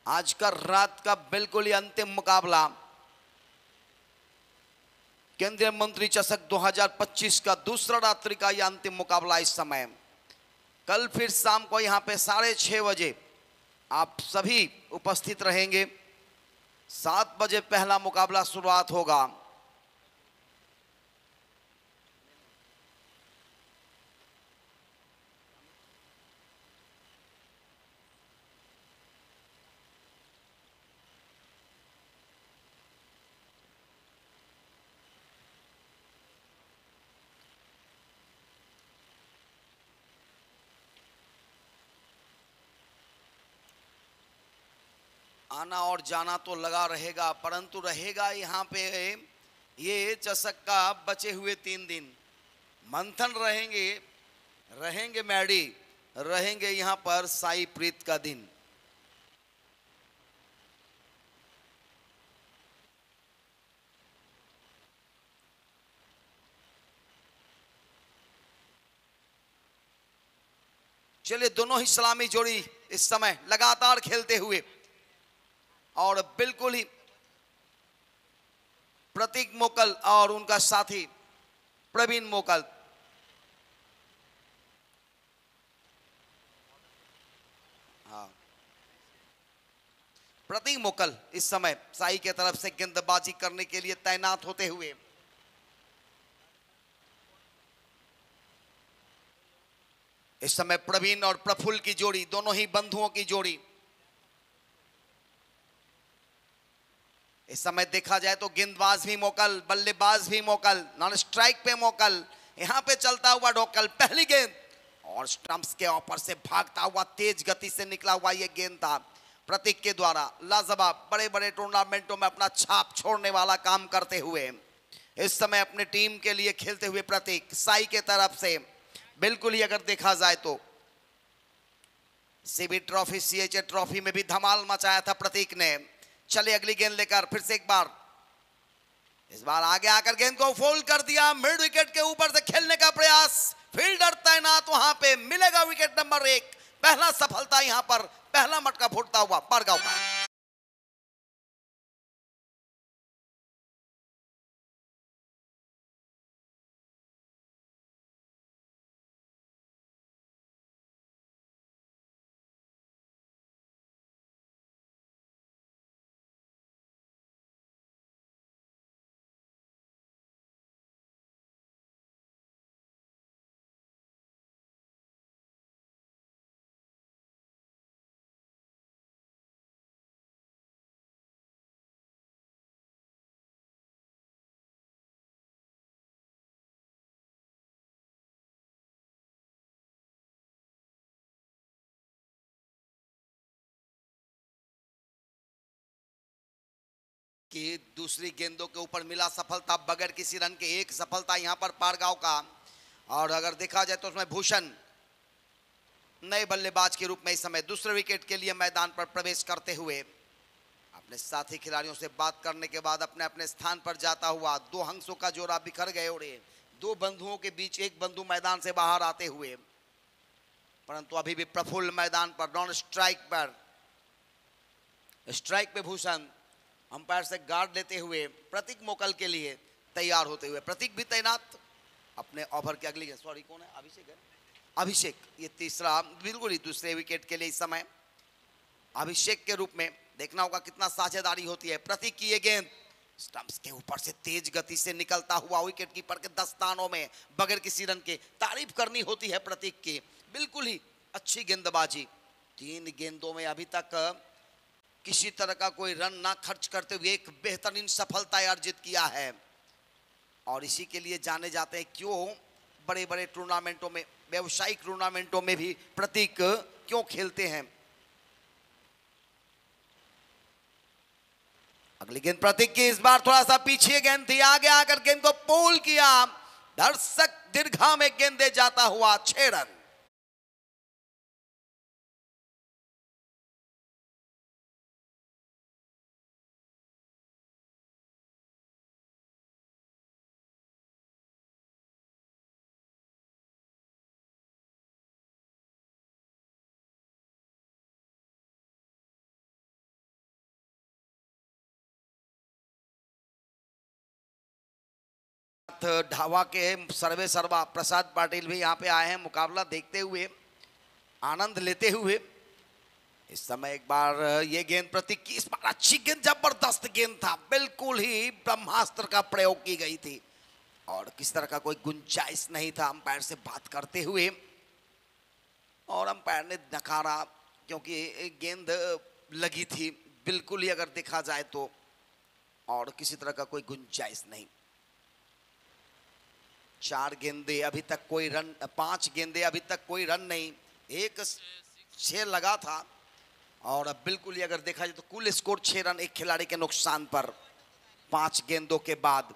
आज का रात का बिल्कुल ही अंतिम मुकाबला केंद्रीय मंत्री चषक 2025 का दूसरा रात्रि का यह अंतिम मुकाबला। इस समय कल फिर शाम को यहां पे 6:30 बजे आप सभी उपस्थित रहेंगे। 7 बजे पहला मुकाबला शुरुआत होगा। आना और जाना तो लगा रहेगा, परंतु रहेगा यहाँ पे ये चषक का बचे हुए 3 दिन मंथन रहेंगे, रहेंगे मैडी, रहेंगे यहाँ पर साई प्रीत का दिन। चलिए, दोनों ही सलामी जोड़ी इस समय लगातार खेलते हुए और बिल्कुल ही प्रतीक मोकल और उनका साथी प्रवीण मोकल। हाँ, प्रतीक मोकल इस समय साई के तरफ से गेंदबाजी करने के लिए तैनात होते हुए। इस समय प्रवीण और प्रफुल्ल की जोड़ी, दोनों ही बंधुओं की जोड़ी। इस समय देखा जाए तो गेंदबाज भी मोकल, बल्लेबाज भी मोकल, नॉन स्ट्राइक पे मोकल, यहां पे चलता हुआ ढोकल, पहली गेंद और स्टंप्स के ऊपर से भागता हुआ तेज गति से निकला हुआ यह गेंद था प्रतीक के द्वारा। लाजवाब, बड़े बड़े टूर्नामेंटों में अपना छाप छोड़ने वाला काम करते हुए इस समय अपने टीम के लिए खेलते हुए प्रतीक साई के तरफ से बिल्कुल ही अगर देखा जाए तो सीबी ट्रॉफी, सीएचए ट्रॉफी में भी धमाल मचाया था प्रतीक ने। चले अगली गेंद लेकर फिर से एक बार, इस बार आगे आकर गेंद को फोल्ड कर दिया, मिड विकेट के ऊपर से खेलने का प्रयास, फील्डर तैनात वहां पे, मिलेगा विकेट नंबर 1। पहला सफलता यहां पर, पहला मटका फूटता हुआ पारगांव का। कि दूसरी गेंदों के ऊपर मिला सफलता बगैर किसी रन के, एक सफलता यहां पर पारगांव का। और अगर देखा जाए तो उसमें भूषण नए बल्लेबाज के रूप में इस समय दूसरे विकेट के लिए मैदान पर प्रवेश करते हुए अपने साथी खिलाड़ियों से बात करने के बाद अपने अपने स्थान पर जाता हुआ, दो हंसों का जोड़ा बिखर गए और दो बंधुओं के बीच एक बंधु मैदान से बाहर आते हुए, परंतु अभी भी प्रफुल्ल मैदान पर नॉन स्ट्राइक पर, स्ट्राइक पे भूषण अंपायर से गार्ड लेते हुए प्रतीक मोकल के लिए तैयार होते हुए, प्रतीक भी तैनात अपने ओवर के अगली, सॉरी कौन है, अभिषेक है, अभिषेक ये तीसरा बिल्कुल ही दूसरे विकेट के लिए इस समय अभिषेक के रूप में देखना होगा कितना साझेदारी होती है। प्रतीक की ये गेंद स्टंप्स के ऊपर से तेज गति से निकलता हुआ विकेट कीपर के दस्तानों में बगैर किसी रन के, तारीफ करनी होती है प्रतीक की, बिल्कुल ही अच्छी गेंदबाजी। 3 गेंदों में अभी तक किसी तरह का कोई रन ना खर्च करते हुए एक बेहतरीन सफलता अर्जित किया है और इसी के लिए जाने जाते हैं क्यों बड़े बड़े टूर्नामेंटों में, व्यावसायिक टूर्नामेंटों में भी प्रतीक क्यों खेलते हैं। अगली गेंद प्रतीक की, इस बार थोड़ा सा पीछे गेंद थी, आगे आकर गेंद को पोल किया, दर्शक दीर्घा में गेंदे जाता हुआ 6 रन। ढाबा के सर्वे सर्वा प्रसाद पाटिल भी यहाँ पे आए हैं मुकाबला देखते हुए, आनंद लेते हुए। इस समय एक बार ये गेंद प्रतीक की, इस बार अच्छी गेंद, जबरदस्त गेंद था, बिल्कुल ही ब्रह्मास्त्र का प्रयोग की गई थी और किस तरह का कोई गुंजाइश नहीं था अंपायर से बात करते हुए, और अंपायर ने नकारा क्योंकि गेंद लगी थी बिल्कुल ही अगर देखा जाए तो, और किसी तरह का कोई गुंजाइश नहीं। 4 गेंदे अभी तक कोई रन, 5 गेंदे अभी तक कोई रन नहीं, एक 6 लगा था और अब बिल्कुल ही अगर देखा जाए तो कुल स्कोर 6 रन एक खिलाड़ी के नुकसान पर 5 गेंदों के बाद।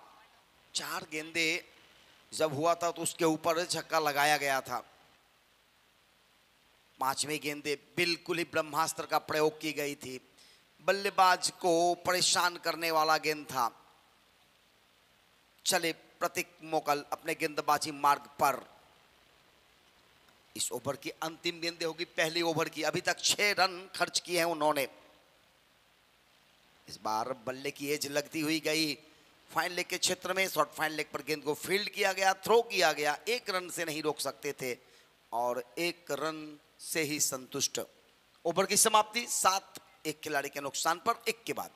4 गेंदे जब हुआ था तो उसके ऊपर छक्का लगाया गया था। 5वें गेंदे बिल्कुल ही ब्रह्मास्त्र का प्रयोग की गई थी, बल्लेबाज को परेशान करने वाला गेंद था। चले प्रतीक मोकल अपने गेंदबाजी मार्ग पर। इस ओवर की अंतिम गेंदें होगी पहली ओवर की, अभी तक 6 रन खर्च किए हैं उन्होंने। इस बार बल्ले की एज लगती हुई गई फाइन लेग के क्षेत्र में, शॉर्ट फाइन लेग पर गेंद को फील्ड किया गया, थ्रो किया गया, 1 रन से नहीं रोक सकते थे और 1 रन से ही संतुष्ट। ओवर की समाप्ति 7 एक खिलाड़ी के नुकसान पर 1 के बाद।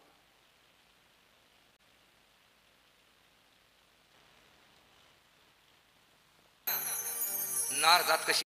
नारजात कशी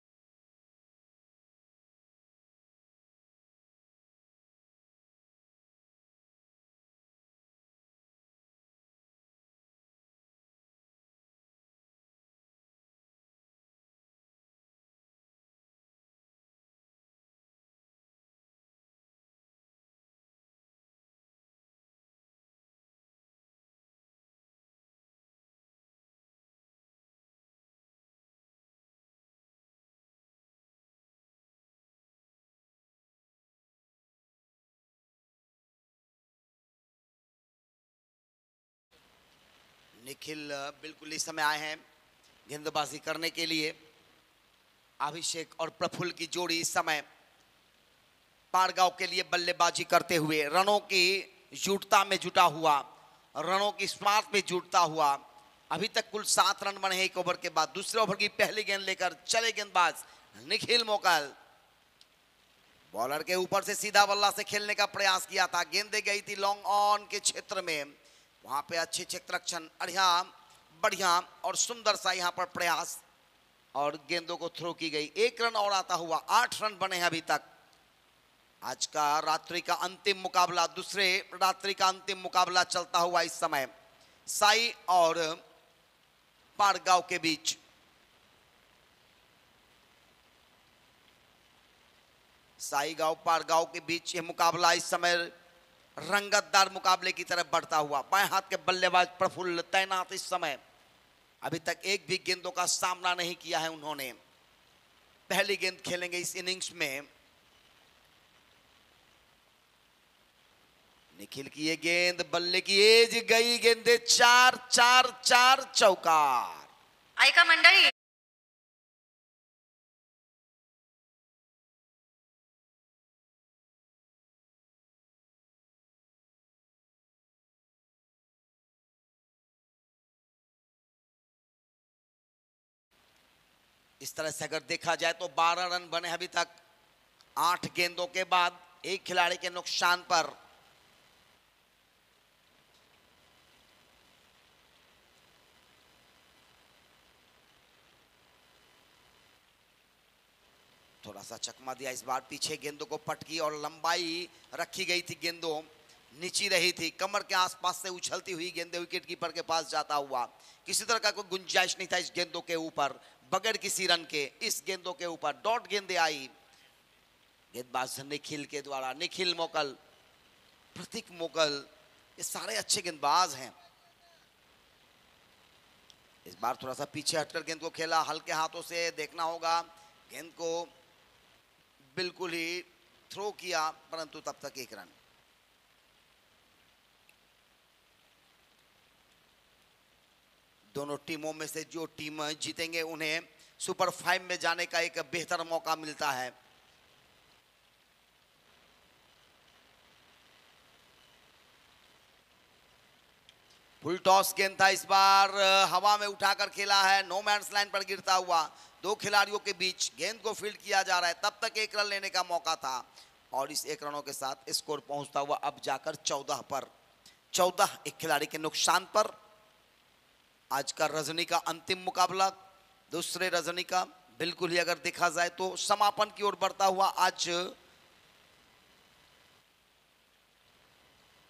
निखिल बिल्कुल इस समय आए हैं गेंदबाजी करने के लिए। अभिषेक और प्रफुल्ल की जोड़ी इस समय पारगांव के लिए बल्लेबाजी करते हुए रनों की जुटता में जुटा हुआ, रनों की स्मार्ट में जुटता हुआ। अभी तक कुल 7 रन बने हैं 1 ओवर के बाद। दूसरे ओवर की पहली गेंद लेकर चले गेंदबाज निखिल मोकल। बॉलर के ऊपर से सीधा बल्ला से खेलने का प्रयास किया था, गेंदें गई थी लॉन्ग ऑन के क्षेत्र में, वहां पे अच्छे क्षेत्ररक्षण, बढ़िया और सुंदर सा यहां पर प्रयास और गेंदों को थ्रो की गई। 1 रन और आता हुआ 8 रन बने हैं अभी तक। आज का रात्रि का अंतिम मुकाबला, दूसरे रात्रि का अंतिम मुकाबला चलता हुआ इस समय साई और पारगांव के बीच। साई गांव पारगांव के बीच यह मुकाबला इस समय रंगतदार मुकाबले की तरफ बढ़ता हुआ। बाएं हाथ के बल्लेबाज प्रफुल्ल तैनात इस समय, अभी तक एक भी गेंदों का सामना नहीं किया है उन्होंने। पहली गेंद खेलेंगे इस इनिंग्स में। निखिल की ये गेंद बल्ले की एज गई, गेंदे 4-4-4 चौकार। ऐका मंडळी, इस तरह से अगर देखा जाए तो 12 रन बने अभी तक 8 गेंदों के बाद, 1 खिलाड़ी के नुकसान पर। थोड़ा सा चकमा दिया इस बार, पीछे गेंदों को पटकी और लंबाई रखी गई थी, गेंदों नीची रही थी, कमर के आसपास से उछलती हुई गेंदें विकेट कीपर के पास जाता हुआ। किसी तरह का कोई गुंजाइश नहीं था इस गेंदों के ऊपर, बगैर किसी रन के इस गेंदों के ऊपर डॉट गेंदें आई। गेंदबाज निखिल के द्वारा, निखिल मोकल, प्रतीक मोकल, ये सारे अच्छे गेंदबाज हैं। इस बार थोड़ा सा पीछे हटकर गेंद को खेला, हल्के हाथों से देखना होगा, गेंद को बिल्कुल ही थ्रो किया, परंतु तब तक 1 रन। दोनों टीमों में से जो टीम जीतेंगे उन्हें सुपर 5 में जाने का एक बेहतर मौका मिलता है। फुल टॉस गेंद था इस बार, हवा में उठाकर खेला है, नो मैंस लाइन पर गिरता हुआ दो खिलाड़ियों के बीच गेंद को फील्ड किया जा रहा है। तब तक एक रन लेने का मौका था और इस एक रनों के साथ स्कोर पहुंचता हुआ अब जाकर 14 पर। 14 एक खिलाड़ी के नुकसान पर। आज का रजनी का अंतिम मुकाबला, दूसरे रजनी का बिल्कुल ही अगर देखा जाए तो समापन की ओर बढ़ता हुआ आज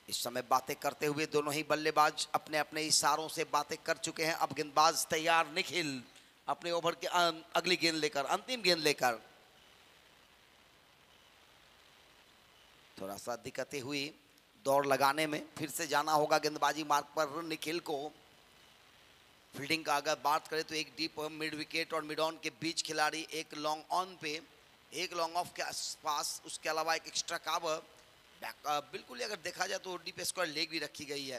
इस समय बातें करते हुए दोनों ही बल्लेबाज अपने अपने इशारों से बातें कर चुके हैं। अब गेंदबाज तैयार, निखिल अपने ओवर के अगली गेंद लेकर, अंतिम गेंद लेकर। थोड़ा सा दिक्कतें हुई दौड़ लगाने में, फिर से जाना होगा गेंदबाजी मार्ग पर निखिल को। फील्डिंग का अगर बात करें तो एक डीप मिड विकेट और मिड ऑन के बीच खिलाड़ी, एक लॉन्ग ऑन पे, एक लॉन्ग ऑफ के आसपास, उसके अलावा एक एक्स्ट्रा कवर बिल्कुल ही अगर देखा जाए तो डीप स्क्वायर लेग भी रखी गई है।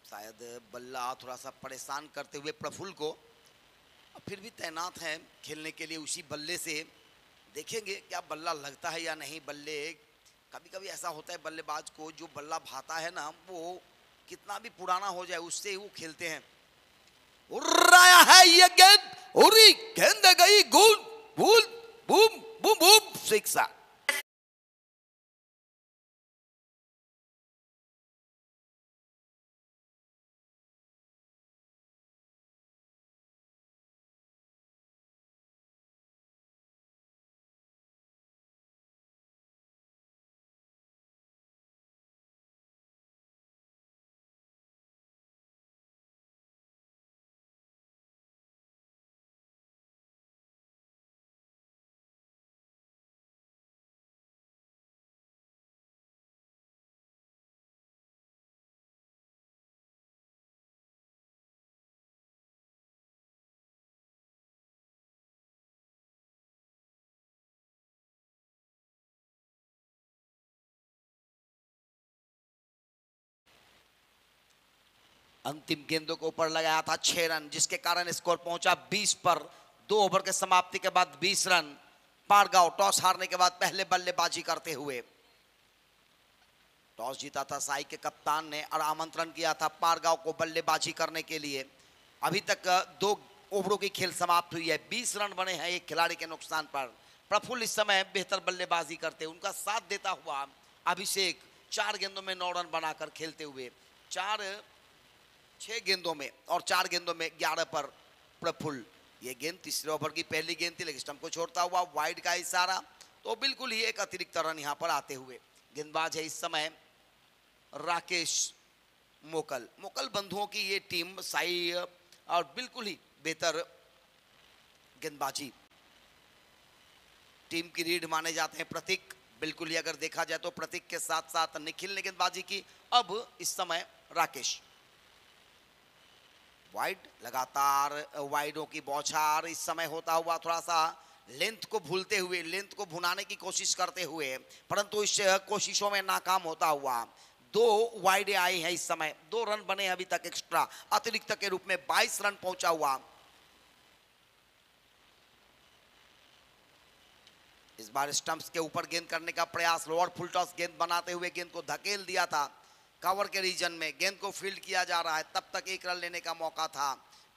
शायद बल्ला थोड़ा सा परेशान करते हुए प्रफुल्ल को, फिर भी तैनात हैं खेलने के लिए उसी बल्ले से। देखेंगे क्या बल्ला लगता है या नहीं। बल्ले कभी कभी ऐसा होता है बल्लेबाज को, जो बल्ला भाता है ना, वो कितना भी पुराना हो जाए उससे ही वो खेलते हैं। उड़ाया है ये गेंद, उड़ी गेंद गई गोल, बूम बूम बूम बूम, सिक्सा। अंतिम गेंदों को ऊपर लगाया था 6 रन, जिसके कारण स्कोर पहुंचा 20 पर। 2 ओवर के समाप्ति के बाद 20 रन। पारगांव टॉस हारने के बाद पहले बल्लेबाजी करते हुए, टॉस जीता था साई के कप्तान ने और आमंत्रण किया था पारगांव को बल्लेबाजी करने के लिए। अभी तक 2 ओवरों की खेल समाप्त हुई है, 20 रन बने हैं एक खिलाड़ी के नुकसान पर। प्रफुल्ल इस समय बेहतर बल्लेबाजी करते, उनका साथ देता हुआ अभिषेक 4 गेंदों में 9 रन बनाकर खेलते हुए, 6 गेंदों में और 4 गेंदों में 11 पर प्रफुल्ल। ये गेंद तीसरे ओवर की पहली गेंद थी, लेकिन स्टंप को छोड़ता हुआ वाइड का इशारा, तो बिल्कुल ही एक अतिरिक्त रन यहां पर आते हुए। गेंदबाज है इस समय राकेश मोकल। मोकल बंधुओं की ये टीम साई और बिल्कुल ही बेहतर गेंदबाजी टीम की रीढ़ माने जाते हैं प्रतीक। बिल्कुल ही अगर देखा जाए तो प्रतीक के साथ साथ निखिल ने गेंदबाजी की। अब इस समय राकेश वाइड, लगातार वाइडों की बौछार इस समय होता हुआ, थोड़ा सा लेंथ को भूलते हुए, लेंथ को भुनाने की कोशिश करते हुए, परंतु इस कोशिशों में नाकाम होता हुआ 2 वाइडें आई हैं इस समय। 2 रन बने अभी तक एक्स्ट्रा अतिरिक्त के रूप में, 22 रन पहुंचा हुआ। इस बार स्टंप्स के ऊपर गेंद करने का प्रयास, लोअर फुल टॉस गेंद बनाते हुए गेंद को धकेल दिया था कवर के रीजन में। गेंद को फील्ड किया जा रहा है, तब तक 1 रन लेने का मौका था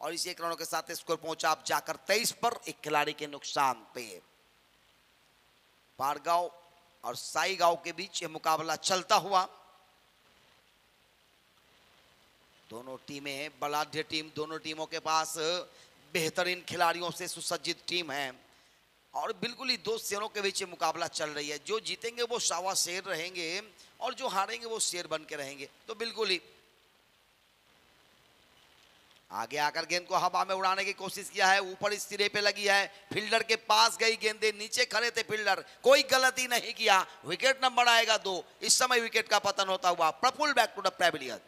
और इस 1 रनों के साथ स्कोर पहुंचा अब जाकर 23 पर एक खिलाड़ी के नुकसान पे। पारगांव और साई गांव के बीच ये मुकाबला चलता हुआ। दोनों टीमें बलाढ्य टीम, दोनों टीमों के पास बेहतरीन खिलाड़ियों से सुसज्जित टीम है और बिल्कुल ही 2 शेरों के बीच मुकाबला चल रही है। जो जीतेंगे वो सावा शेर रहेंगे और जो हारेंगे वो शेर बन के रहेंगे। तो बिल्कुल ही आगे आकर गेंद को हवा में उड़ाने की कोशिश किया है, ऊपर इस सिरे पे लगी है, फील्डर के पास गई गेंदे, नीचे खड़े थे फील्डर, कोई गलती नहीं किया। विकेट नंबर आएगा 2। इस समय विकेट का पतन होता हुआ Prafulla back to the pavilion.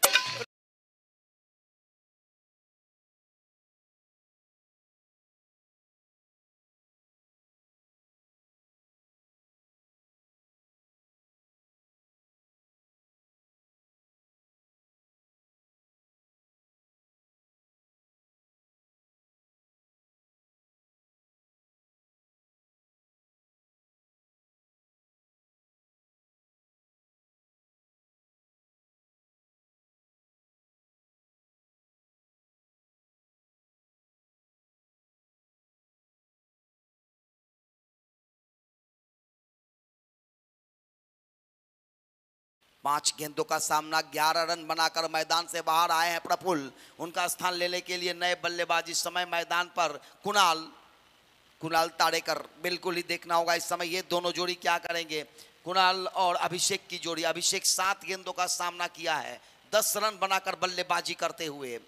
5 गेंदों का सामना, 11 रन बनाकर मैदान से बाहर आए हैं प्रफुल्ल। उनका स्थान लेने के लिए नए बल्लेबाज इस समय मैदान पर कुणाल ताड़ेकर। बिल्कुल ही देखना होगा इस समय ये दोनों जोड़ी क्या करेंगे। कुणाल और अभिषेक की जोड़ी। अभिषेक 7 गेंदों का सामना किया है, 10 रन बनाकर बल्लेबाजी करते हुए,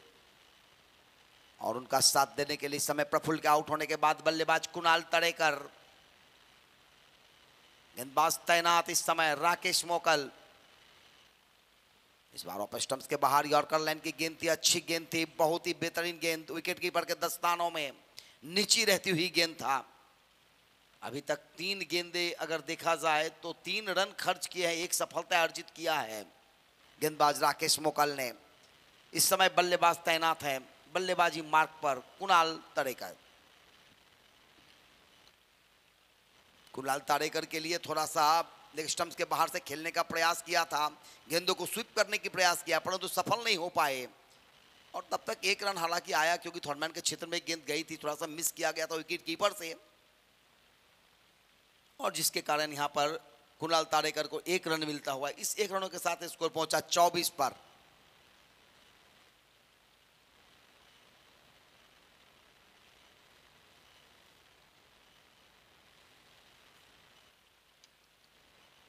और उनका साथ देने के लिए इस समय प्रफुल्ल के आउट होने के बाद बल्लेबाज कुणाल ताड़ेकर। गेंदबाज तैनात इस समय राकेश मोकल। इस बार ऑफ स्टंप्स के बाहर यॉर्कर लाइन की गेंद थी, अच्छी गेंद थी, बहुत ही बेहतरीन गेंद। विकेट कीपर के दस्तानों में नीची रहती हुई गेंद था। अभी तक 3 गेंदे अगर देखा जाए तो 3 रन खर्च किए हैं, 1 सफलता अर्जित किया है गेंदबाज राकेश मोकल ने। इस समय बल्लेबाज तैनात है, बल्लेबाजी मार्क पर कुणाल ताड़ेकर। कुणाल ताड़ेकर के लिए थोड़ा सा लेग स्टंप्स के बाहर से खेलने का प्रयास किया था, गेंदों को स्वीप करने की प्रयास किया, परंतु सफल नहीं हो पाए। और तब तक 1 रन हालांकि आया, क्योंकि थॉर्डमैन के क्षेत्र में गेंद गई थी, थोड़ा सा मिस किया गया था विकेट कीपर से, और जिसके कारण यहां पर कुणाल ताड़ेकर को 1 रन मिलता हुआ। इस 1 रनों के साथ स्कोर पहुंचा 24 पर।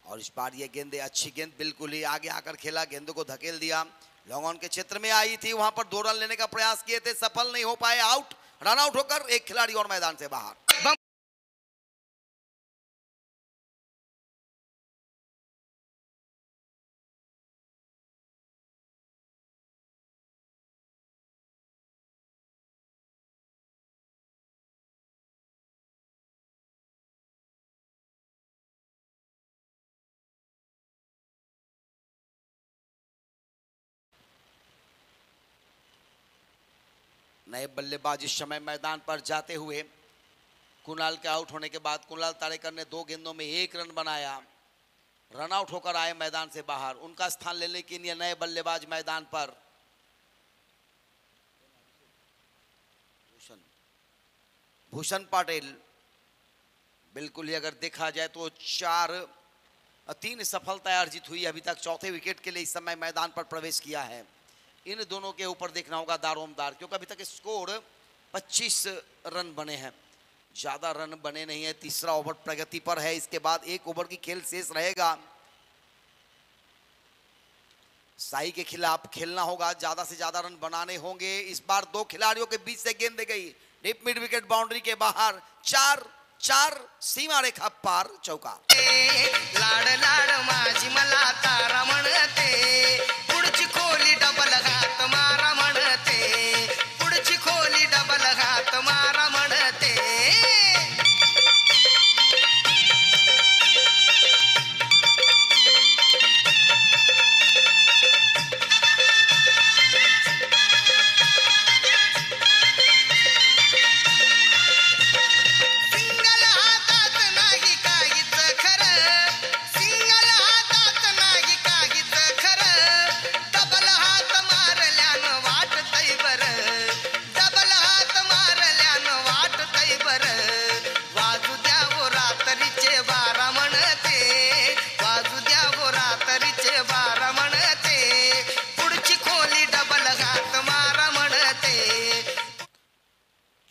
और इस बार ये गेंदे अच्छी गेंद, बिल्कुल ही आगे आकर खेला, गेंदों को धकेल दिया। लॉन्ग ऑन के क्षेत्र में आई थी, वहां पर 2 रन लेने का प्रयास किए थे, सफल नहीं हो पाए। आउट, रन आउट होकर एक खिलाड़ी और मैदान से बाहर। नए बल्लेबाज इस समय मैदान पर जाते हुए। कुणाल के आउट होने के बाद कुणाल ताड़ेकर ने 2 गेंदों में 1 रन बनाया, रन आउट होकर आए मैदान से बाहर। उनका स्थान लेने के लिए नए बल्लेबाज मैदान पर भूषण पाटिल। बिल्कुल ही अगर देखा जाए तो 3 सफलताएं अर्जित हुई अभी तक, चौथे विकेट के लिए इस समय मैदान पर प्रवेश किया है। इन दोनों के ऊपर देखना होगा दारोमदार, क्योंकि अभी तक स्कोर 25 रन बने हैं, ज्यादा रन बने नहीं है। तीसरा ओवर प्रगति पर है, इसके बाद 1 ओवर की खेल शेष रहेगा। साई के खिलाफ खेलना होगा, ज्यादा से ज्यादा रन बनाने होंगे। इस बार 2 खिलाड़ियों के बीच से गेंद गई डीप मिड विकेट बाउंड्री के बाहर। 4 सीमा रेखा पार चौका। लाड लाड माझी मला तारा म्हणते, पुढची खोली डबल हात मारा म्हणते, पुढची खोली डबल हात मारा म्हणते।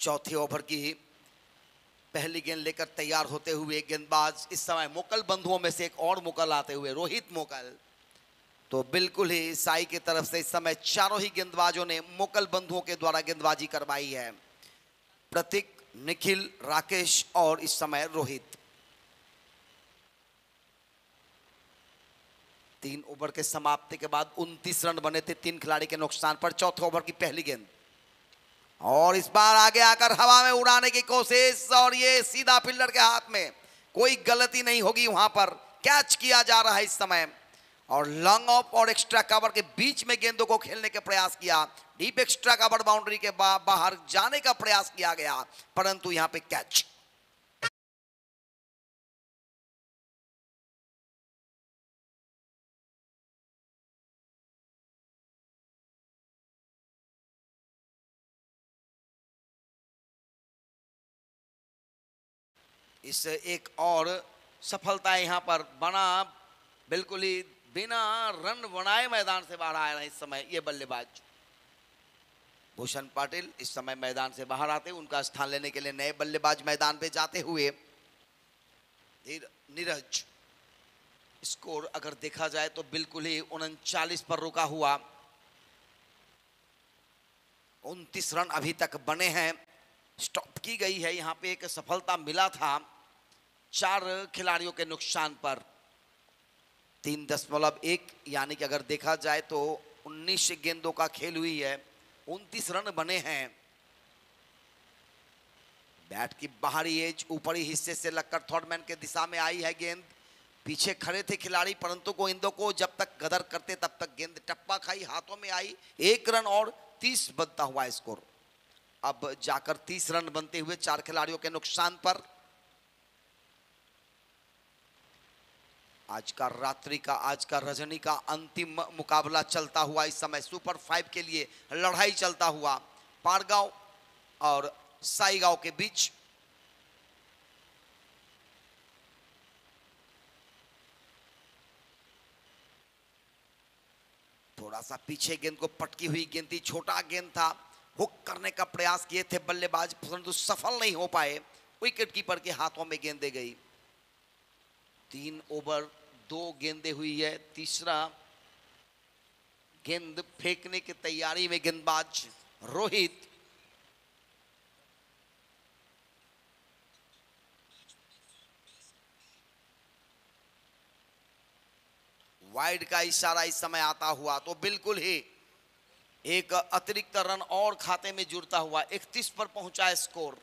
चौथे ओवर की पहली गेंद लेकर तैयार होते हुए गेंदबाज इस समय मोकल बंधुओं में से एक और मोकल आते हुए रोहित मोकल। तो बिल्कुल ही साई की तरफ से इस समय चारों ही गेंदबाजों ने मोकल बंधुओं के द्वारा गेंदबाजी करवाई है। प्रतीक, निखिल, राकेश और इस समय रोहित। 3 ओवर के समाप्ति के बाद 29 रन बने थे 3 खिलाड़ी के नुकसान पर। चौथे ओवर की पहली गेंद, और इस बार आगे आकर हवा में उड़ाने की कोशिश, और ये सीधा फील्डर के हाथ में, कोई गलती नहीं होगी वहां पर। कैच किया जा रहा है इस समय, और लॉन्ग ऑफ और एक्स्ट्रा कवर के बीच में गेंदों को खेलने का प्रयास किया। डीप एक्स्ट्रा कवर बाउंड्री के बाहर जाने का प्रयास किया गया, परंतु यहां पे कैच। इस एक और सफलता यहां पर बना, बिल्कुल ही बिना रन बनाए मैदान से बाहर आए हैं इस समय ये बल्लेबाज भूषण पाटिल। इस समय मैदान से बाहर आते, उनका स्थान लेने के लिए नए बल्लेबाज मैदान पे जाते हुए नीरज। स्कोर अगर देखा जाए तो बिल्कुल ही 39 पर रुका हुआ। 29 रन अभी तक बने हैं। स्टॉप की गई है, यहाँ पे एक सफलता मिला था 4 खिलाड़ियों के नुकसान पर। 3.1 यानी कि अगर देखा जाए तो 19 गेंदों का खेल हुई है, 29 रन बने हैं। बैट की बाहरी एज ऊपरी हिस्से से लगकर थर्ड मैन के दिशा में आई है गेंद। पीछे खड़े थे खिलाड़ी, परंतु गेंदों को जब तक गदर करते तब तक गेंद टप्पा खाई, हाथों में आई। 1 रन और 30 बनता हुआ स्कोर। अब जाकर 30 रन बनते हुए 4 खिलाड़ियों के नुकसान पर। आज का रात्रि का, आज का रजनी का अंतिम मुकाबला चलता हुआ इस समय सुपर 5 के लिए लड़ाई चलता हुआ पारगांव और साईगांव के बीच। थोड़ा सा पीछे गेंद को पटकी हुई गेंद थी, छोटा गेंद था। हुक करने का प्रयास किए थे बल्लेबाज, परंतु सफल नहीं हो पाए। विकेट कीपर के हाथों में गेंदे गई। 3 ओवर 2 गेंदे हुई है। तीसरा गेंद फेंकने की तैयारी में गेंदबाज रोहित। वाइड का इशारा इस समय आता हुआ तो बिल्कुल ही एक अतिरिक्त रन और खाते में जुड़ता हुआ 31 पर पहुंचा स्कोर।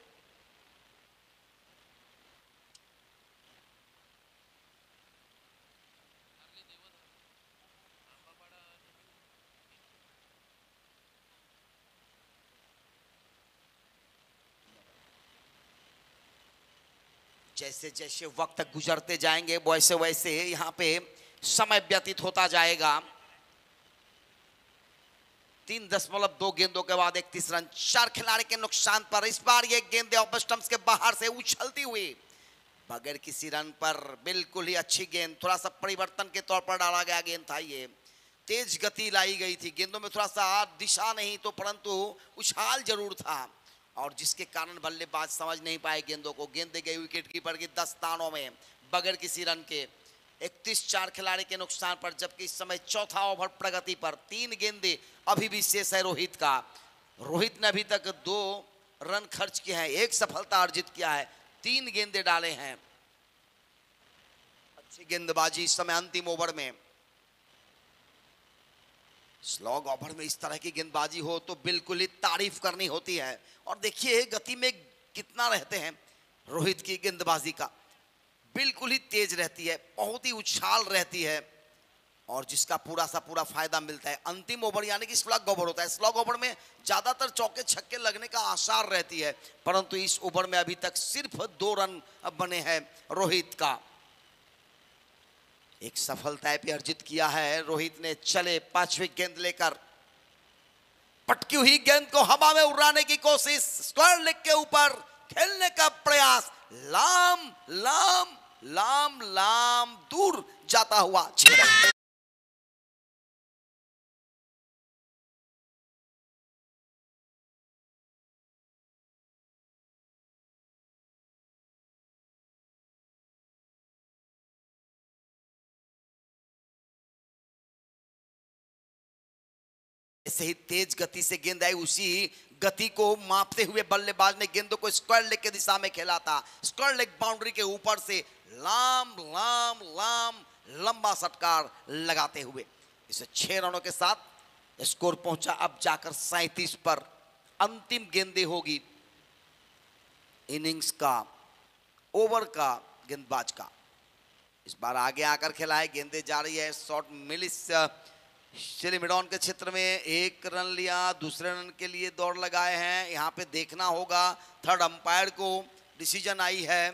जैसे जैसे वक्त गुजरते जाएंगे वैसे वैसे यहाँ पे समय व्यतीत होता जाएगा। 3.2 गेंदों के बाद 31 रन, 4 खिलाड़ी के नुकसान पर। इस बार ये गेंद ऑफ स्टंप्स के बाहर से उछलती हुई बगैर किसी रन पर। बिल्कुल ही अच्छी गेंद, थोड़ा सा परिवर्तन के तौर पर डाला गया गेंद था ये। तेज गति लाई गई थी गेंदों में, थोड़ा सा दिशा नहीं तो परंतु उछाल जरूर था, और जिसके कारण बल्लेबाज समझ नहीं पाए गेंदों को। गेंद गई विकेट कीपर की 10 दानों में बगैर किसी रन के। 31 4 खिलाड़ी के नुकसान पर, जबकि इस समय चौथा ओवर प्रगति पर। 3 गेंदे अभी भी शेष है रोहित का। रोहित ने अभी तक 2 रन खर्च किए हैं, 1 सफलता अर्जित किया है, 3 गेंदे डाले हैं। अच्छी गेंदबाजी इस समय अंतिम ओवर में। स्लॉग ओवर में इस तरह की गेंदबाजी हो तो बिल्कुल ही तारीफ करनी होती है। और देखिए गति में कितना रहते हैं रोहित की गेंदबाजी का, बिल्कुल ही तेज रहती है, बहुत ही उछाल रहती है, और जिसका पूरा सा पूरा फायदा मिलता है। अंतिम ओवर यानी कि स्लॉग ओवर होता है। स्लॉग ओवर में ज्यादातर चौके छक्के लगने का आसार रहती है, परंतु इस ओवर में अभी तक सिर्फ 2 रन बने हैं रोहित का। एक सफलता पे अर्जित किया है रोहित ने। चले 5वीं गेंद लेकर, पटकी हुई गेंद को हवा में उड़ाने की कोशिश, स्क्वायर लेग के ऊपर खेलने का प्रयास, लाम लाम लाम लाम दूर जाता हुआ 6 रन। ऐसे ही तेज गति से गेंद आई, उसी गति को मापते हुए बल्लेबाज ने गेंदों को स्क्वायर लेग के दिशा में खेला था। स्क्वायर लेग बाउंड्री के ऊपर से लाम लाम लाम लंबा षटकार लगाते हुए इसे 6 रनों के साथ स्कोर पहुंचा अब जाकर 37 पर। अंतिम गेंदे होगी इनिंग्स का, ओवर का, गेंदबाज का। इस बार आगे आकर खेला है, गेंदे जा रही है। शॉट मिलिस शिलिमिडॉन के क्षेत्र में 1 रन लिया, दूसरे रन के लिए दौड़ लगाए हैं। यहाँ पे देखना होगा, थर्ड अंपायर को डिसीजन आई है,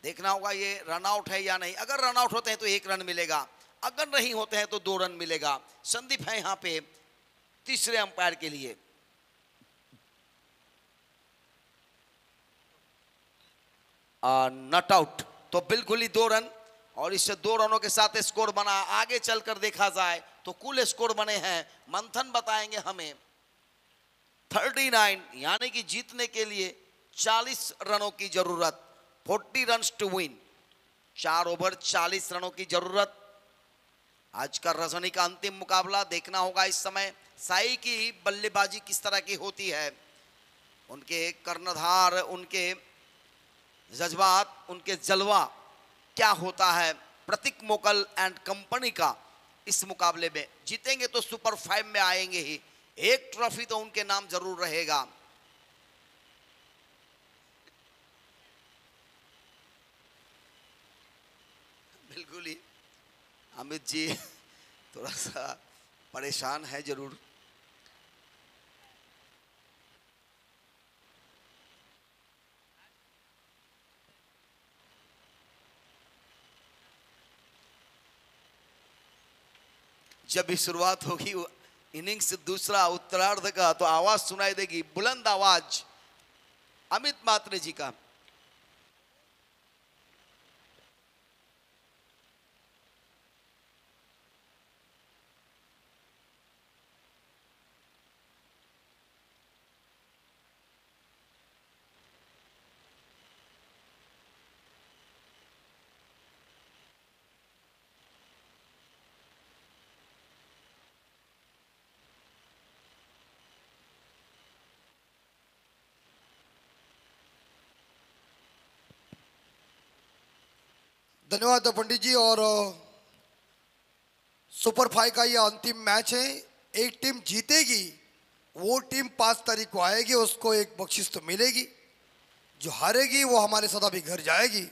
देखना होगा ये रन आउट है या नहीं। अगर रन आउट होते हैं तो 1 रन मिलेगा, अगर नहीं होते हैं तो 2 रन मिलेगा। संदीप है यहाँ पे तीसरे अंपायर के लिए। नॉट आउट तो बिल्कुल ही 2 रन, और इससे 2 रनों के साथ स्कोर बना। आगे चलकर देखा जाए तो कुल स्कोर बने हैं, मंथन बताएंगे हमें, 39, यानी कि जीतने के लिए 40 रनों की जरूरत, 40 रन्स टू विन, 4 ओवर 40 रनों की जरूरत। आज का रजनी का अंतिम मुकाबला देखना होगा। इस समय साई की बल्लेबाजी किस तरह की होती है, उनके कर्णधार, उनके जज्बात, उनके जलवा क्या होता है। प्रतीक मोकल एंड कंपनी का इस मुकाबले में जीतेंगे तो सुपर 5 में आएंगे ही, एक ट्रॉफी तो उनके नाम जरूर रहेगा। बिल्कुल ही अमित जी थोड़ा सा परेशान है जरूर। जब भी शुरुआत होगी इनिंग्स दूसरा उत्तरार्ध का तो आवाज सुनाई देगी, बुलंद आवाज अमित मात्रे जी का। धन्यवाद पंडित जी। और सुपर 5 का ये अंतिम मैच है। एक टीम जीतेगी वो टीम 5 तारीख को आएगी, उसको एक बख्शिश तो मिलेगी। जो हारेगी वो हमारे साथ अभी घर जाएगी,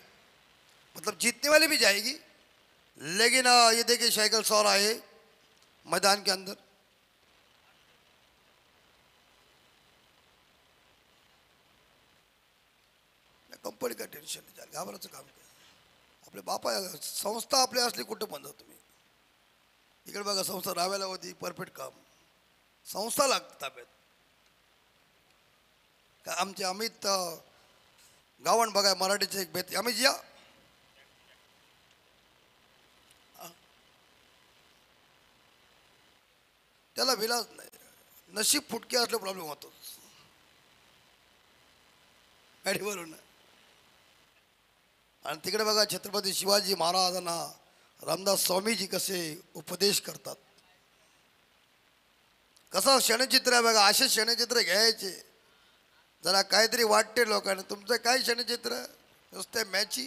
मतलब जीतने वाली भी जाएगी। लेकिन ये देखिए साइकिल सौर आए मैदान के अंदर। कंपनी का टेन्शन नाही, झालं घाबरायचं काम काय। आपले बापा संस्था आपली असली कुठं पण जा तुम्ही। इकडे बघा संस्था राहायला होती, परफेक्ट काम, संस्था लागते ताब्यात। का आमचे अमित गावण बघा मराठीचे एक बेत, अमित या त्याला विलास नाही, नशीब फुटके असले प्रॉब्लेम होतो गाडीवरून। आणि तिकडे बघा छत्रपती शिवाजी महाराजांना रामदास स्वामीजी कसे उपदेश करतात, कसं क्षणचित्र आहे बघा। असे क्षणचित्र घ्यायचे, जरा काहीतरी वाटते लोकांना। तुमचं काय क्षणचित्र, नुसते मॅची,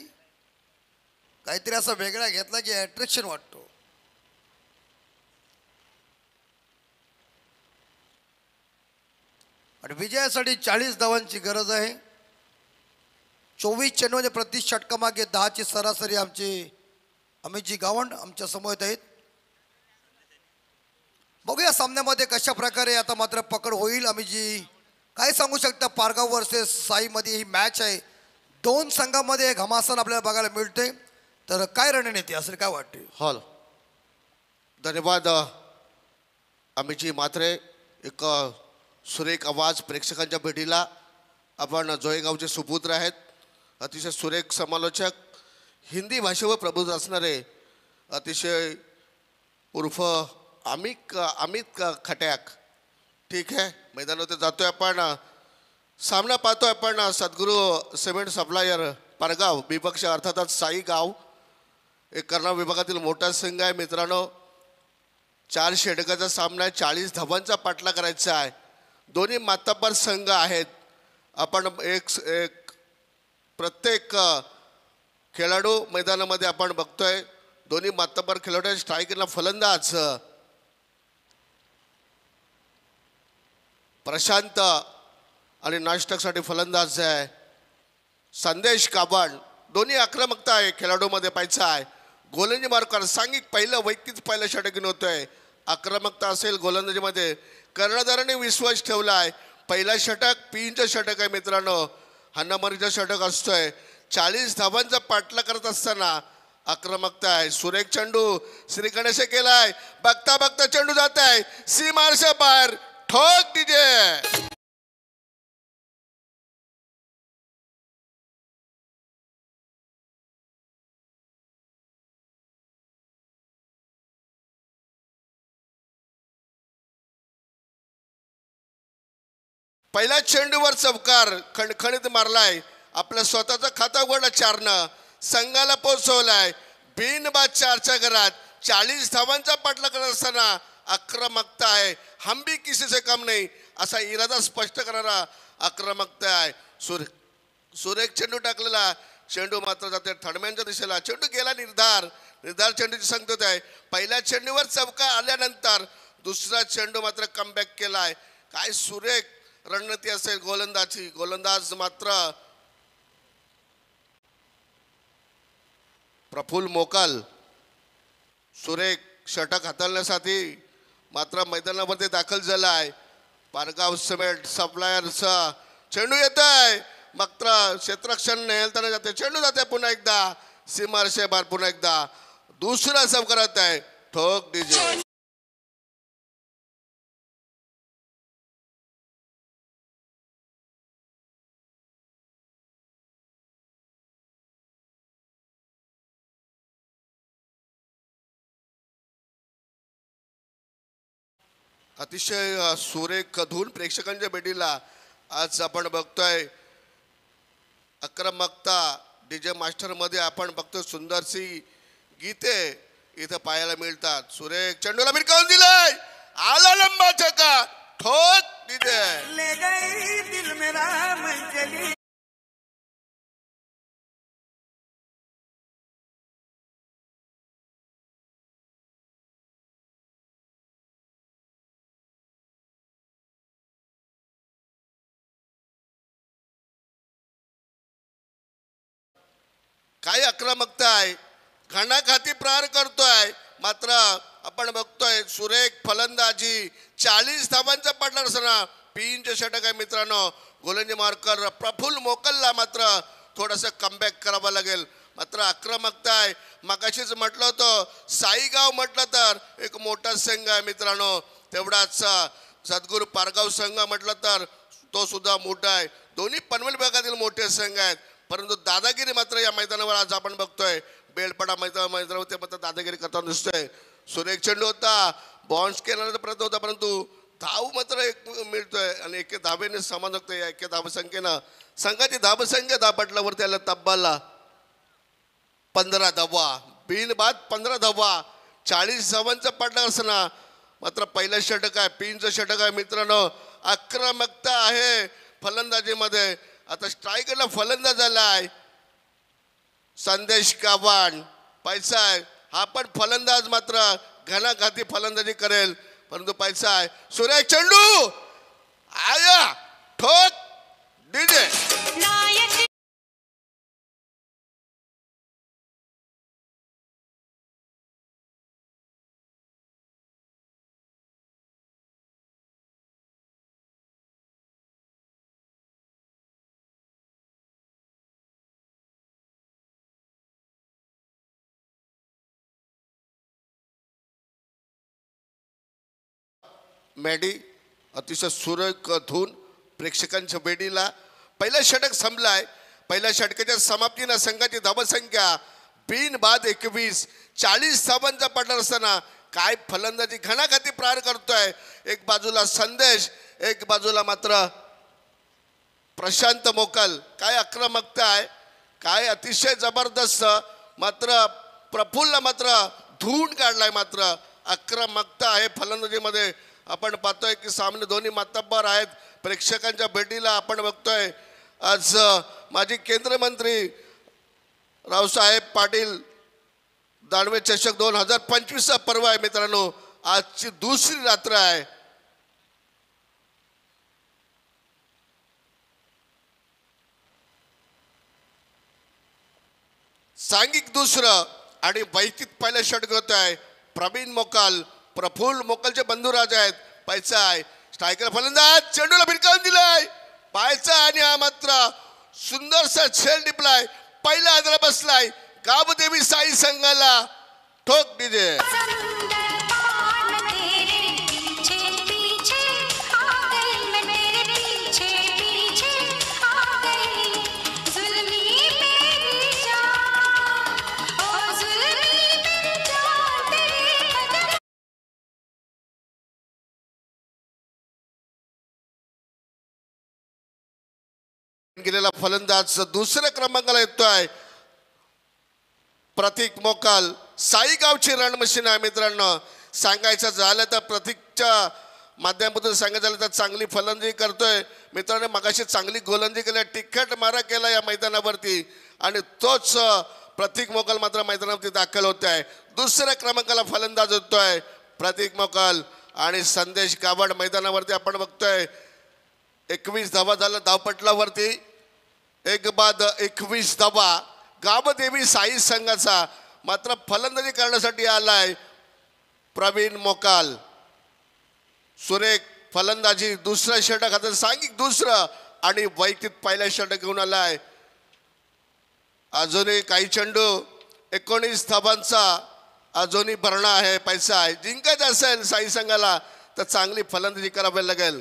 काहीतरी असा वेगळा घेतला की अट्रॅक्शन वाटतो। आणि विजयासाठी 40 धावांची गरज आहे। 24 चेंडूमध्ये प्रति षटकामागे 10ची सरासरी आमचे अमितजी गावंड आमच्या समोर आहेत। बघूया सामन्यामध्ये कशा प्रकारे आता मात्र पकड होईल। अमितजी काय सांगू शकता, पारगाव वर्सेस साई मध्ये ही मॅच आहे, 2 संघामध्ये घमासान आपल्याला बघायला मिळते, तर काय रणनीती असेल, काय वाटते? हॉल धन्यवाद अमितजी मात्रे। एक सुरेख आवाज प्रेक्षकांच्या भेटीला। आपण जोयगावचे सुपुत्र आहेत, अतिशय सुरेख समालोचक, हिंदी भाषेवर प्रबुद्ध असणारे, अतिशय उर्फ अमित खट्याक। ठीक आहे, मैदानावर जातोय आपण, सामना पाहतोय आपण। सद्गुरू सिमेंट सप्लायर पारगाव विपक्ष अर्थातच साई गाव, एक कर्नाटक विभागातील मोठा संघ आहे मित्रांनो। 4 षटकाचा सामना आहे, 40 धावांचा पाठला करायचा आहे। दोन्ही मातब्बर संघ आहेत। आपण एक प्रत्येक खेळाडू मैदानामध्ये आपण बघतोय, दोन्ही मातब्बर खेळाडू, स्ट्रायकरला फलंदाज प्रशांत आणि नाश्टकसाठी फलंदाज आहे संदेश काबण। दोन्ही आक्रमकता आहे खेळाडूमध्ये पाहायचं आहे। गोलंदाजी मार्कर सांघिक पहिलं वैयक्तिक पहिलं षटक होतोय, आक्रमकता असेल गोलंदाजीमध्ये, कर्णधाराने विश्वास ठेवला आहे। पहिला षटक पिंच षटक आहे मित्रांनो, हन्नामरीचा षटक असतोय। 40 धावांचा पाठला करत असताना आक्रमकता आहे। सुरेख चेंडू श्री गणेश केलाय, बघता बघता चेंडू जात आहे सीमारच्या बाहेर, ठोक डीजे। पहिल्या चेंडूवर चौकार खणखणीत मारलाय, आपलं स्वतःचं खाता उघडलं 4नं, संघाला पोहोचवलाय बिनबाद 4च्या घरात. 40 धावांचा पाठलाग करत असताना आक्रमकता आहे, हम भी किसी से कम नाही असा इरादा स्पष्ट करणारा आक्रमकता आहे. सुरेख चेंडू टाकलेला, चेंडू मात्र जाते थडम्यांच्या दिशेला, चेंडू गेला निर्धार चेंडूची संगत आहे. पहिल्या चेंडूवर चौका आल्यानंतर दुसरा चेंडू मात्र कमबॅक केलाय. काय सुरेख रणनीती असेल गोलंदाजी. गोलंदाज मात्र प्रफुल्ल मोकाल सुरेख षटक हाताळण्यासाठी मात्र मैदानावरती दाखल झाला आहे. पारगाव सिमेंट सप्लायरचा चेंडू येत आहे, मात्र क्षेत्ररक्षण नेलताना जाते, चेंडू जाते पुन्हा एकदा सीमारेषे बार, पुन्हा एकदा दुसरा सर्व करत आहे ठोक डीजे. अतिशय सुरेख धून प्रेक्षकांच्या भेटीला आज आपण बघतोय. आक्रमकता डीजे मास्टर मध्ये आपण बघतोय, सुंदरशी गीते इथं पाहायला मिळतात. सुरेख चेंडूला भिरकावून दिलाय, आला लंबा छक्का, ठोक डीजे. ले गई दिल मेरा मंजली. काय आक्रमकता आहे, घणाघाती प्रहार करतोय, मात्र आपण बघतोय सुरेख फलंदाजी. 40 धावांचा पाठलाग असताना पिंच षटक आहे मित्रांनो. गोलंदाजी मार्कर प्रफुल्ल मोकलला मात्र थोडंसं कमबॅक करावं लागेल. मात्र आक्रमकता आहे. मगाशीच म्हटलं होतं साईगाव म्हटलं तर एक मोठा संघ आहे मित्रांनो, तेवढाच सद्गुरू पारगाव संघ म्हटलं तर तो सुद्धा मोठा आहे. दोन्ही पनवेल भागातील मोठे संघ आहेत, परंतु दादागिरी मात्र या मैदानावर आज आपण बघतोय. बेलपडा मैदानावरती मात्र दादागिरी करताना दिसतोय. सुरेख चेंडू होता, बाउन्स केल्यानंतर प्रयत्न होता, परंतु धाव मात्र एक मिळतोय आणि एके धावेने समान होतोय. एके धावसंख्येनं संघाची धावसंख्या धापटल्यावरती आला तब्बल 15 धावा, बिनबाद 15 धावा. 40 धावांचा पाठलाग असताना मात्र पहिलं षटक आहे, पिंच षटक आहे मित्रांनो. आक्रमकता आहे फलंदाजीमध्ये. आता स्ट्रायकरला फलंदाज झालाय संदेश कावाण, पैसा आहे हा पण फलंदाज, मात्र घणाघाती फलंदाजी करेल, परंतु पैसा आहे. सुरेख चेंडू आया, ठोक डीजे. मॅडी अतिशय सुरेख धून प्रेक्षकांच्या बेडीला. पहिलं षटक संपलाय. पहिल्या षटकाच्या समाप्तीनं संघाची धावसंख्या बिनबाद 21. 40 धावांचा पाठलाग असताना काय फलंदाजी घणाघाती प्रहार करतोय. एक बाजूला संदेश, एक बाजूला मात्र प्रशांत मोकल. काय आक्रमकता आहे, काय अतिशय जबरदस्त. मात्र प्रफुल्ल मात्र धून काढलाय. मात्र आक्रमकता आहे फलंदाजीमध्ये. आपण पाहतोय की सामने दोन्ही मातब्बर आहेत. प्रेक्षकांच्या भेटीला आपण बघतोय आज माजी केंद्रीय मंत्री रावसाहेब पाटील दानवे चषक 2025 पर्व आहे मित्रांनो. आजची दुसरी रात्र आहे. सांघिक दुसरं आणि वैयक्तिक पहिलं षटक होत आहे. प्रवीण मोकाल, प्रफुल्ल मोकलचे बंधुराज आहेत. पैसा आहे स्ट्रायकर फलंदाज, चेंडूला भिरकावून दिलाय पायचा आणि हा मात्र सुंदरसा झेल टिपलाय. पहिला आदरा बसलाय गावदेवी साई संघाला. ठोक डीजे. गेलेला फलंदाज दुसऱ्या क्रमांकाला येतोय प्रतीक मोकाल. साईगावची रण मशीन आहे मित्रांनो. सांगायचं झालं तर प्रतीकच्या माध्यमातून सांगायचं झालं तर चांगली फलंदाजी करतोय मित्रांनो. मगाशी चांगली गोलंदाजी केली, तिखट मारा केला या मैदानावरती आणि तोच प्रतीक मोकाल मात्र मैदानावरती दाखल होत आहे. दुसऱ्या क्रमांकाला फलंदाज होतोय प्रतीक मोकाल आणि संदेश गावड मैदानावरती आपण बघतोय 21 धावा झालं धावपटलावरती. एक बाद 21 धावा. गावदेवी साई संघाचा मात्र फलंदाजी करण्यासाठी आलाय प्रवीण मोकाल. सुरेख फलंदाजी, दुसरा षटक आता सांघिक दुसरं आणि वैयक्तिक पहिला षटक घेऊन आलाय. अजूनही काही चेंडू 19 धावांचा अजूनही भरणा आहे, पैसा आहे. जिंकायचं असेल साई संघाला तर चांगली फलंदाजी करावी लागेल.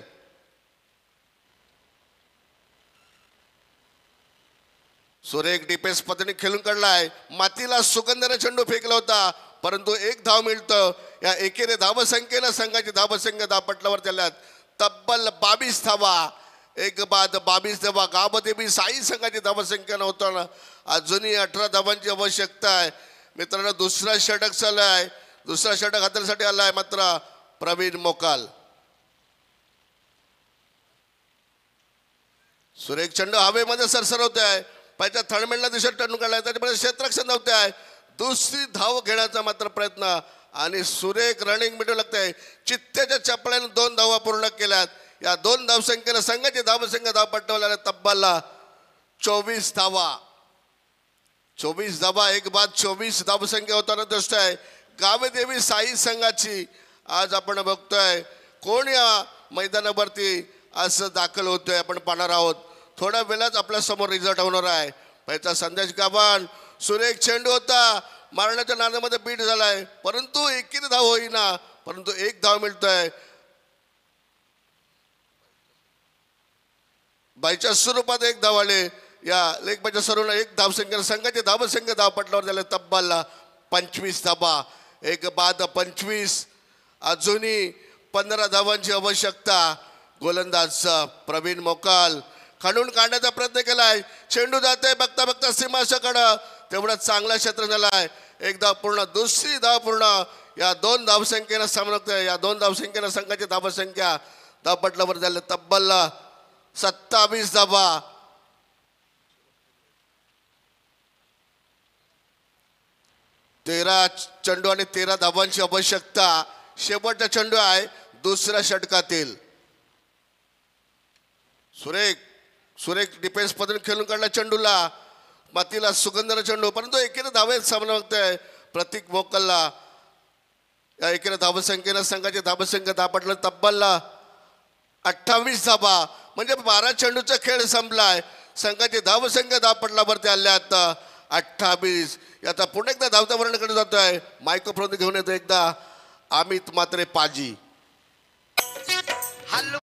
सुरेख डिफेन्स पद्धतीने खेळून काढलाय. मातीला सुगंधाने चेंडू फेकला होता परंतु एक धाव मिळतं. या एकेरी धावसंख्येनं संघाची धावसंख्या धावपटलावर झाल्यात तब्बल 22 धावा. एक बाद 22 धावा. गावदेवी साई संघाची धावसंख्या नव्हताना अजूनही 18 धावांची आवश्यकता आहे मित्रांनो. दुसरा षटक चालू आहे. दुसरा षटक हातासाठी आलाय मात्र प्रवीण मोकाल. सुरेख चेंडू हवेमध्ये सरसरवत आहे. पायच्या थळमेळला दिशेत टर्न काढलाय, त्याच्यामध्ये क्षेत्ररक्षण नव्हते आहे. दुसरी धाव घेण्याचा मात्र प्रयत्न आणि सुरेख रनिंग मिळू लागतंय. चित्त्याच्या चपळ्याने 2 धावा पूर्ण केल्यात. या 2 धावसंख्येनं संघाची धावसंख्या धावपटवल्या तब्बल 24 धावा. 24 धावा. एक बाद 24 धावसंख्या होताना दिसत आहे गावदेवी साई संघाची. आज आपण बघतोय कोण या मैदानावरती असं दाखल होतोय आपण पाहणार आहोत. थोड्या वेळाच आपल्या समोर रिझल्ट होणार आहे. पहिला संदेश गावान. सुरेख चेंडू होता, मारण्याच्या नादामध्ये बीट झालाय परंतु एकीने धाव होईना परंतु एक धाव मिळतोय. बाईच्या स्वरूपात एक धाव आले. या लेग बायच्या स्वरूपात एक धावसंख्या संघाची धावसंख्या धावपटलावर झाले तब्बल 25 धावा. एक बाद 25. अजूनही 15 धावांची आवश्यकता. गोलंदाज प्रवीण मोकाल खणून काढण्याचा प्रयत्न केलाय. चेंडू जाते बघता बघता सीमाशाकडं तेवढा चांगला क्षेत्र झालाय. एक धाव पूर्ण, दुसरी धाव पूर्ण. या 2 धावसंख्येनं सामना. या 2 धावसंख्येनं संघाची धावसंख्या धावपटलावर झाले तब्बल 27 धावा. 13 चेंडू आणि 13 धावांची आवश्यकता. शेवटचा चेंडू आहे दुसऱ्या षटकातील. सुरेख डिफेन्स पद्धतीने खेळून काढला चेंडूला. मातीला सुगंधाला चेंडू परंतु एकेरी धावेत सामना बघतोय प्रतीक मोकलला. या एकेरी धावसंख्येनं संघाची धावसंख्या धावपटला तब्बल 28 धावा. म्हणजे 12 चेंडूचा खेळ संपलाय. संघाची धावसंख्या धावपटलावरती आल्यात 28. आता पुन्हा एकदा धावत्या वर्णाकडे जातोय. मायक्रोफोन घेऊन येतो एकदा अमित मात्रे पाजी. हल्लो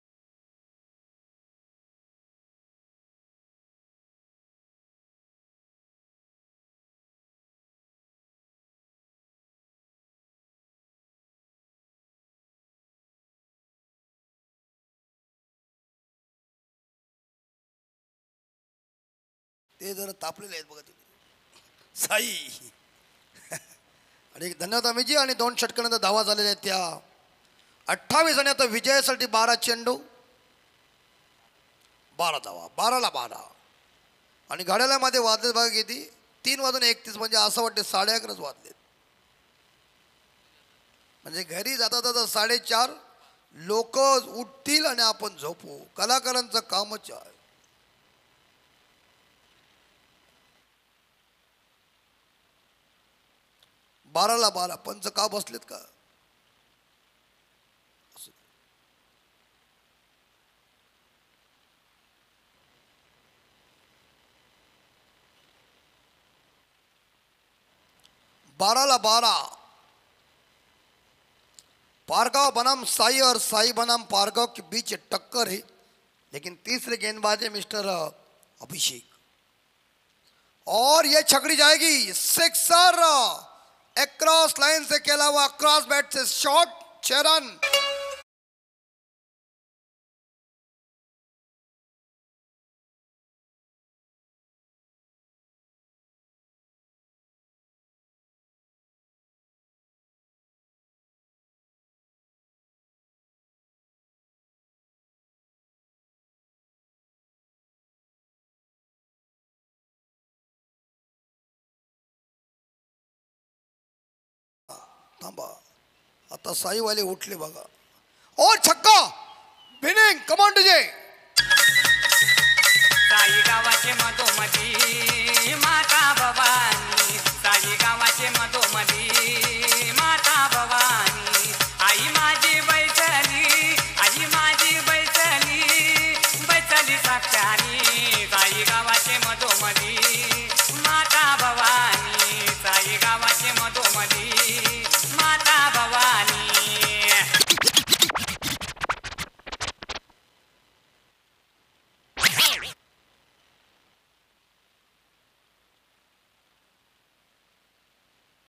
ते जरा तापलेले आहेत बघा तुम्ही साई. आणि धन्यवाद अमितजी. आणि 2 षटकानंतर धावा झालेल्या आहेत त्या 28. आणि आता विजयासाठी 12 चेंडू 12 धावा. 12ला 12. आणि घड्याळामध्ये वाजले बघा किती 3:31 म्हणजे असं वाटते 11:30 वाजलेत. म्हणजे घरी जाता जाता 4:30 लोक उठतील आणि आपण झोपू. कलाकारांचं कामच आहे. बाराला 12 पंच का बसलेत का? बाराला 12 पारगांव बनाम साई और साई बनाम पारगांव के बीच टक्कर है. लेकिन तीसरे गेंदबाज है मिस्टर अभिषेक और ये छकड़ी जाएगी. सिक्सर अक्रॉस लाइन से खेला हुआ क्रॉस बैट से शॉट 6 रन. थांबा, आता साईवाले उठले बघा. और छक्का